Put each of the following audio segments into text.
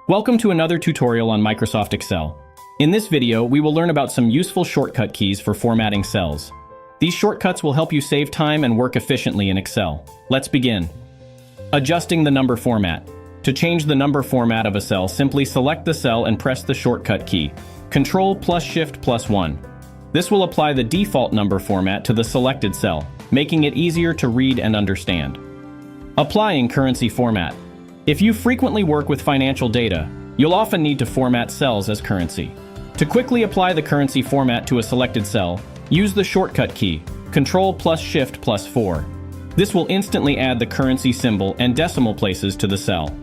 Welcome to another tutorial on Microsoft Excel. In this video, we will learn about some useful shortcut keys for formatting cells. These shortcuts will help you save time and work efficiently in Excel. Let's begin. Adjusting the number format. To change the number format of a cell, simply select the cell and press the shortcut key, Ctrl+Shift+1. This will apply the default number format to the selected cell, making it easier to read and understand. Applying currency format. If you frequently work with financial data, you'll often need to format cells as currency. To quickly apply the currency format to a selected cell, use the shortcut key, Ctrl+Shift+4. This will instantly add the currency symbol and decimal places to the cell.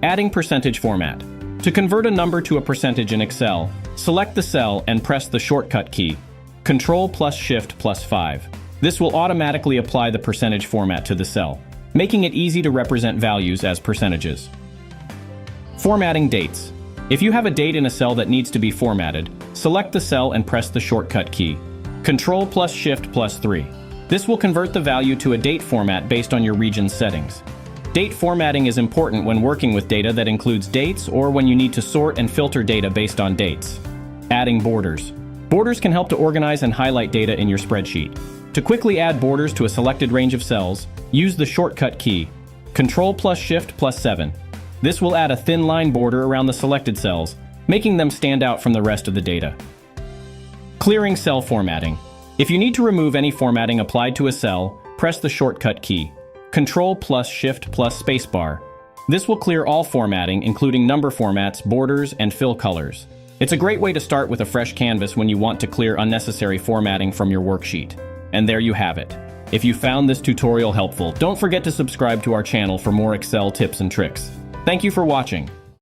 Adding percentage format. To convert a number to a percentage in Excel, select the cell and press the shortcut key, Ctrl+Shift+5. This will automatically apply the percentage format to the cell, making it easy to represent values as percentages. Formatting dates. If you have a date in a cell that needs to be formatted, select the cell and press the shortcut key, Ctrl+Shift+3. This will convert the value to a date format based on your region's settings. Date formatting is important when working with data that includes dates or when you need to sort and filter data based on dates. Adding borders. Borders can help to organize and highlight data in your spreadsheet. To quickly add borders to a selected range of cells, use the shortcut key, Ctrl+Shift+7. This will add a thin line border around the selected cells, making them stand out from the rest of the data. Clearing cell formatting. If you need to remove any formatting applied to a cell, press the shortcut key, Ctrl+Shift+Spacebar. This will clear all formatting, including number formats, borders, and fill colors. It's a great way to start with a fresh canvas when you want to clear unnecessary formatting from your worksheet. And there you have it. If you found this tutorial helpful, don't forget to subscribe to our channel for more Excel tips and tricks. Thank you for watching.